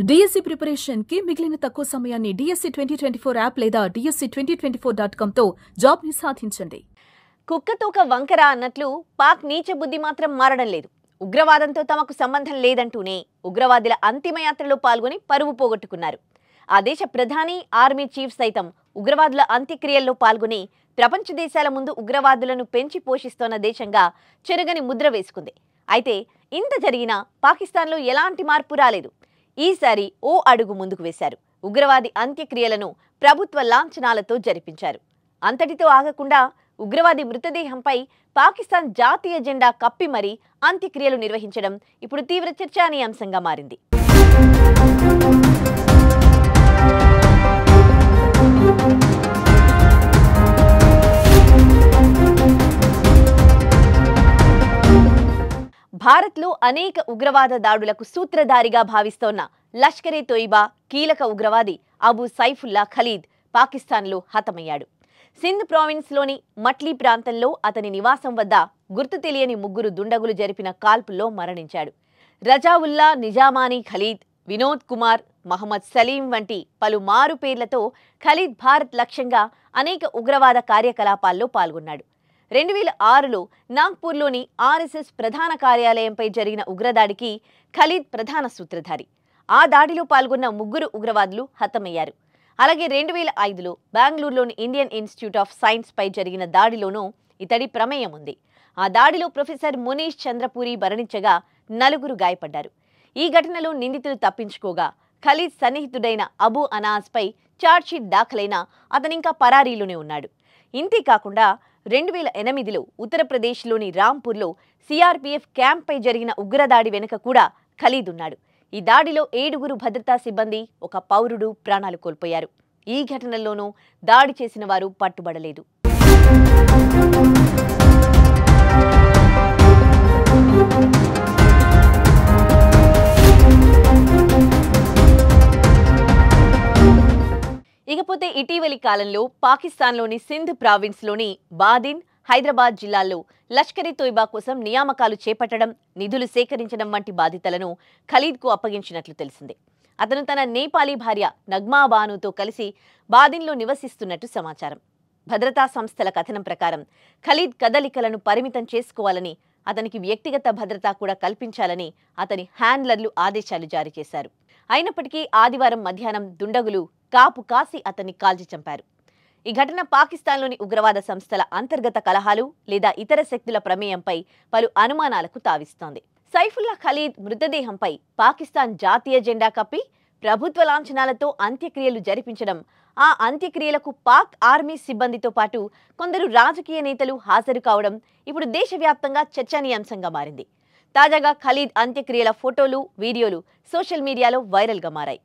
DSC preparation కి మిగిలిన తక్కువ సమయాన్ని డిఎస్సి 2024 యాప్ లేదా DSC2024.com తో జాబ్ ని సాధించండి. కుక్కతోక వంకర అన్నట్లు పాక్ నీచ బుద్ధి మాత్రం మారడం లేదు. ఉగ్రవాదంతో తమకు సంబంధం లేదంటూనే ఉగ్రవాదుల అంతిమయాత్రలో పాల్గొని పరువు పోగొట్టుకున్నారు. ఆ దేశ ప్రధాని, ఆర్మీ చీఫ్ సైతం ఉగ్రవాదుల అంత్యక్రియల్లో పాల్గొని ప్రపంచ దేశాల ముందు ఉగ్రవాదులను పెంచి పోషిస్తోన్న దేశంగా చెరగని ముద్ర వేసుకుంది. అయితే ఇంత జరిగినా పాకిస్తాన్లో ఎలాంటి మార్పు రాలేదు. ఈసారి ఓ అడుగు ముందుకు వేశారు. ఉగ్రవాది అంత్యక్రియలను ప్రభుత్వ లాంఛనాలతో జరిపించారు. అంతటితో ఆగకుండా ఉగ్రవాది మృతదేహంపై పాకిస్తాన్ జాతీయ జెండా కప్పి మరీ అంత్యక్రియలు నిర్వహించడం ఇప్పుడు తీవ్ర చర్చానీయాంశంగా మారింది. భారత్లో అనేక ఉగ్రవాద దాడులకు సూత్రధారిగా భావిస్తోన్న లష్కరే తోయిబా కీలక ఉగ్రవాది అబూ సైఫుల్లా ఖలీద్ పాకిస్తాన్లో హతమయ్యాడు. సింధ్ ప్రావిన్స్లోని మట్లీ ప్రాంతంలో అతని నివాసం వద్ద గుర్తు తెలియని ముగ్గురు దుండగులు జరిపిన కాల్పుల్లో మరణించాడు. రజావుల్లా నిజామానీ ఖలీద్, వినోద్ కుమార్, మహమ్మద్ సలీం వంటి పలు మారు పేర్లతో ఖలీద్ భారత్ లక్ష్యంగా అనేక ఉగ్రవాద కార్యకలాపాల్లో పాల్గొన్నాడు. 2006లో నాగ్పూర్లోని ఆర్ఎస్ఎస్ ప్రధాన కార్యాలయంపై జరిగిన ఉగ్రదాడికి ఖలీద్ ప్రధాన సూత్రధారి. ఆ దాడిలో పాల్గొన్న ముగ్గురు ఉగ్రవాదులు హతమయ్యారు. అలాగే 2005లో బెంగళూరులోని ఇండియన్ ఇన్స్టిట్యూట్ ఆఫ్ సైన్స్ పై జరిగిన దాడిలోనూ ఇతడి ప్రమేయం ఉంది. ఆ దాడిలో ప్రొఫెసర్ మునీష్ చంద్రపూరి మరణించగా 4 గాయపడ్డారు. ఈ ఘటనలో నిందితులు తప్పించుకోగా ఖలీద్ సన్నిహితుడైన అబూ అనాస్పై ఛార్జ్షీట్ దాఖలైనా అతనింకా పరారీలోనే ఉన్నాడు. ఇంతేకాకుండా 2008లో ఉత్తరప్రదేశ్లోని రాంపూర్లో సిఆర్పీఎఫ్ క్యాంప్పై జరిగిన ఉగ్రదాడి వెనుక కూడా ఖలీద్ ఉన్నాడు. ఈ దాడిలో 7 భద్రతా సిబ్బంది, ఒక పౌరుడు ప్రాణాలు కోల్పోయారు. ఈ ఘటనల్లోనూ దాడి చేసిన వారు పట్టుబడలేదు. ఇకపోతే ఇటీవలి కాలంలో పాకిస్తాన్లోని సింధ్ ప్రావిన్స్లోని బాదిన్, హైదరాబాద్ జిల్లాల్లో లష్కరే తోయిబా కోసం నియామకాలు చేపట్టడం, నిధులు సేకరించడం వంటి బాధ్యతలను ఖలీద్కు అప్పగించినట్లు తెలిసింది. అతను తన నేపాలీ భార్య నగ్మా బానుతో కలిసి బాదిన్లో నివసిస్తున్నట్టు సమాచారం. భద్రతా సంస్థల కథనం ప్రకారం ఖలీద్ కదలికలను పరిమితం చేసుకోవాలని, అతనికి వ్యక్తిగత భద్రత కూడా కల్పించాలని అతని హ్యాండ్లర్లు ఆదేశాలు జారీ చేశారు. అయినప్పటికీ ఆదివారం మధ్యాహ్నం దుండగులు కాపు కాసి అతన్ని కాల్చి చంపారు. ఈ ఘటన పాకిస్తాన్లోని ఉగ్రవాద సంస్థల అంతర్గత కలహాలు లేదా ఇతర శక్తుల ప్రమేయంపై పలు అనుమానాలకు తావిస్తోంది. సైఫుల్లా ఖలీద్ మృతదేహంపై పాకిస్తాన్ జాతీయ జెండా కప్పి ప్రభుత్వ లాంఛనాలతో అంత్యక్రియలు జరిపించడం, ఆ అంత్యక్రియలకు పాక్ ఆర్మీ సిబ్బందితో పాటు కొందరు రాజకీయ నేతలు హాజరు కావడం ఇప్పుడు దేశవ్యాప్తంగా చర్చనీయాంశంగా మారింది. తాజాగా ఖలీద్ అంత్యక్రియల ఫోటోలు, వీడియోలు సోషల్ మీడియాలో వైరల్గా మారాయి.